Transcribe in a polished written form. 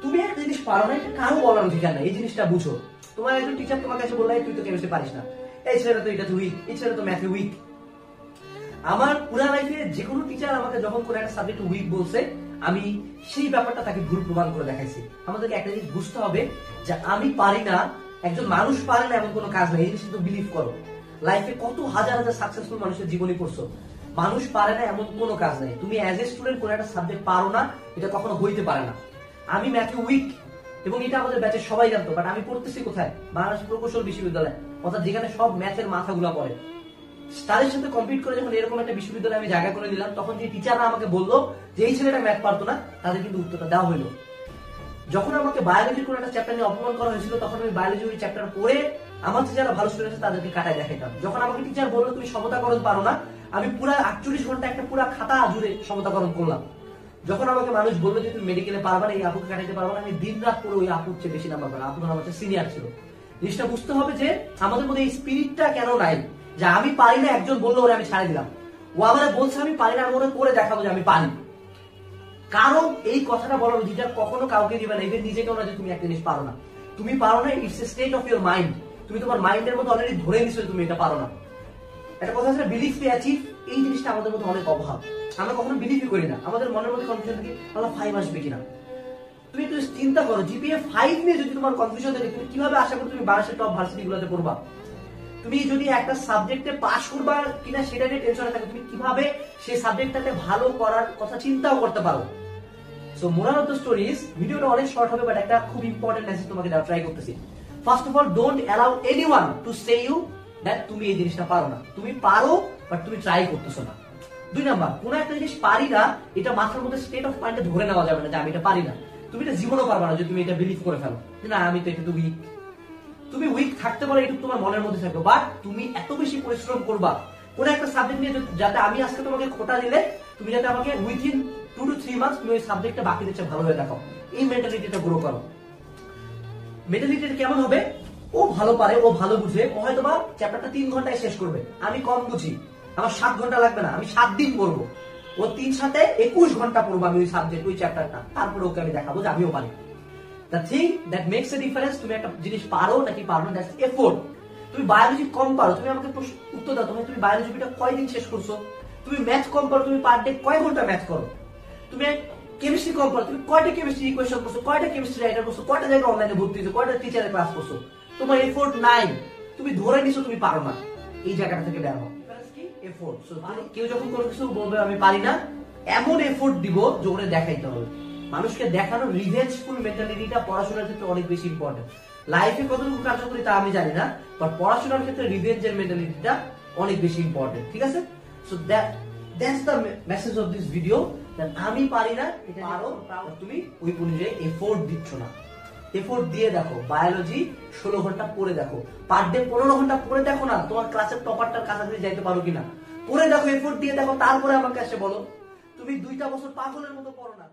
তুমি একটা জিনিস পারো না, এটা কারো বলার অধিকার নাই, এই জিনিসটা বুঝো। তোমার একজন টিচার তোমার কাছে বললো তুই তো কেমিস্ট্রি পারিস না, এই ছেলেটা তো এটা উইক, এই ছেলেটা তো ম্যাথে উইক। আমার পুরা লাইফে যে কোনো টিচার আমাকে যখন কোনো একটা সাবজেক্ট উইক বলছে, আমি সেই ব্যাপারটা তাকে ভুল প্রমাণ করে দেখাইছি। আমাদেরকে একটা জিনিস বুঝতে হবে যে আমি পারি না, একজন মানুষ পারে না এমন কোনো কাজ নাই, এই জিনিসটা বিলিভ করো। লাইফে কত হাজার হাজার সাকসেসফুল মানুষের জীবনী পড়ছো, মানুষ পারে না এমন কোনো কাজ নাই। তুমি অ্যাজ এ স্টুডেন্ট কোনো একটা সাবজেক্ট পারো না, এটা কখনো হইতে পারে না। আমি ম্যাথে উইক, এবং এটা আমাদের ব্যাচের সবাই জানতো, বাট আমি পড়তেছি কোথায়? বাংলাদেশ প্রকৌশল বিশ্ববিদ্যালয়, অর্থাৎ যেখানে সব ম্যাথের মাথাগুলো পড়ে। তাদের সাথে কম্পিট করে যখন এরকম একটা বিশ্ববিদ্যালয়ে আমি জায়গা করে দিলাম, তখন যে টিচাররা আমাকে বললো যে এই ছেলেটা ম্যাথ পারতো না, তাদের কিন্তু উত্তরটা দেওয়া হলো। যখন আমাকে বায়োলজির কোনো একটা চ্যাপ্টার নিয়ে অপমান করা হয়েছিল, তখন আমি বায়োলজির ওই চ্যাপ্টার পড়ে আমার যে যারা ভালো স্টুডেন্ট আছে তাদেরকে কাটায় দেখাইতাম। যখন আমাকে টিচার বললো তুমি সমতাকরণ পারো না, আমি পুরো 48 ঘন্টা একটা পুরো খাতা জুড়ে সমতাকরণ করলাম। যখন আমাকে মানুষ বললো যে তুমি মেডিকেলে পারবা না, এই আপুকে কাটাইতে পারবা না, আমি দিন রাত করে ওই আপুর চেয়ে বেশি নাম্বার পেলাম। আপু আমার সিনিয়র ছিল। জিনিসটা বুঝতে হবে যে আমাদের মধ্যে এই স্পিরিটটা কেন নাই, যে আমি পারি না একজন বললো ওরে আমি ছাড়ে দিলাম, ও আমার বলছে আমি পারি না, আমি ওরে করে দেখাবো যে আমি পারি। কারণ এই কথাটা বলার অধিকার কখনো কাউকে দিবে না, ইভেন নিজেকেও না, যে তুমি একটা জিনিস পারো না। তুমি পারো না, it's a state of your mind. তুমি তোমার মাইন্ডের মধ্যে অলরেডি ধরে নিছো তুমি এটা পারো না। একটা কথা আছে বিলিফ টু অ্যাচিভ, এই জিনিসটা আমাদের মধ্যে অনেক অভাব। আমরা কখনো বিলিফই করি না, আমাদের মনের মধ্যে কনফিউশন থাকে আল্লাহ 5 আসবে কিনা। তুমি একটু চিন্তা করো, জিপিএ 5 নিয়ে যদি তোমার কনফিউশন থাকে, তুমি কিভাবে আশা করো তুমি বাংলাদেশের টপ ভার্সিটি গুলোতে পড়বা? তুমি যদি একটা সাবজেক্টে পাস করবা কিনা সেটা নিয়ে টেনশনে থাকে, তুমি কিভাবে সেই সাবজেক্টটাতে ভালো করার কথা চিন্তাও করতে পারো? So moral of the story is, ভিডিওটা অনেক শর্ট হবে, বাট একটা খুব ইম্পর্টেন্ট মেসেজ তোমাকে দেওয়ার ট্রাই করতেছি। First of all, don't allow anyone to say you that তুমি এই জিনিসটা পারো না। তুমি পারো, বাট তুমি ট্রাই করতেছো না। 2 নাম্বার, কোন একটা জিনিস পারি না, এটা মাথার মধ্যে স্টেট অফ মাইন্ডে ধরে নেওয়া যাবে না যে আমি এটা পারি না। তুমি এটা জীবনও পারবা না যদি তুমি এটা বিলিভ করে ফেলো যে না আমি তো এটা উইক। তুমি উইক থাকতে পারো, এটা তোমার মনের মধ্যে থাকবে, বাট তুমি এত বেশি পরিশ্রম করবা কোন একটা সাবজেক্ট নিয়ে, যাতে আমি আজকে তোমাকে খোটা দিলে তুমি যাতে আমাকে উইথিন 2 to 3 মান্থস তুমি ওই সাবজেক্টটা বাকিদের চেয়ে ভালো হয়ে দেখাও। এই মেন্টালিটিটা গ্রো করো। মেন্টালিটিটা কেমন হবে? ও ভালো পারে, ও ভালো বুঝে, ও হয়তো বা চ্যাপ্টারটা 3 ঘন্টায় শেষ করবে, আমি কম বুঝি, আমার 7 ঘন্টা লাগবে না, আমি 7 দিন পড়বো। ও 3 সাথে 21 ঘন্টা পড়বো আমি ওই সাবজেক্ট, ওই চ্যাপ্টারটা, তারপরে ওকে আমি দেখাবো যে আমিও পারি। The thing that makes a difference, তুমি একটা জিনিস পারো নাকি পারো না, দ্যাটস এফোর্ট। তুমি বায়োলজি কম পারো, তুমি আমাকে উত্তর দাও, তুমি বায়োলজিটা কয়দিন শেষ করছো? তুমি ম্যাথ কম পারো, তুমি পার ডে কয় ঘন্টা ম্যাথ করো? তুমি কেমিস্ট্রি কম পারো, তুমি কয়টা কেমিস্ট্রি ইকুয়েশন করছো, কয়টা কেমিস্ট্রি রাইটার করছো, কয়টা জায়গায় অনলাইনে ভর্তি হয়েছো, কয়টা টিচারের ক্লাস করছো? তোমার এফোর্ট নাই, তুমি ধরে নিছো তুমি পারো না। এই জায়গাটা থেকে বের হও। এফোর্ট। কেউ যখন কোনো কিছু বলবে আমি পারি না, এমন এফোর্ট দিব যে ওরে দেখাইতে হবে। মানুষকে দেখানোর রিভেঞ্জফুল মেন্টালিটিটা পড়াশোনার ক্ষেত্রে অনেক বেশি ইম্পর্টেন্ট। লাইফে কতটুকু কার্যকরী তা আমি জানি না, বাট পড়াশোনার ক্ষেত্রে রিভেঞ্জের মেন্টালিটিটা অনেক বেশি ইম্পর্টেন্ট। ঠিক আছে? So that's the message of this video. আমি পারি না, এটা পারো, তুমি ওই অনুযায়ী এফোর্ট দিচ্ছ না। এফোর্ট দিয়ে দেখো, বায়োলজি 16 ঘন্টা পড়ে দেখো, পার ডে 15 ঘন্টা পড়ে দেখো না, তোমার ক্লাসের টপারটার কাছাকাছি যাইতে পারো কিনা, পড়ে দেখো, এফোর্ট দিয়ে দেখো, তারপরে আমার কাছে বলো। তুমি 2টা বছর পাগলের মতো পড়ো না।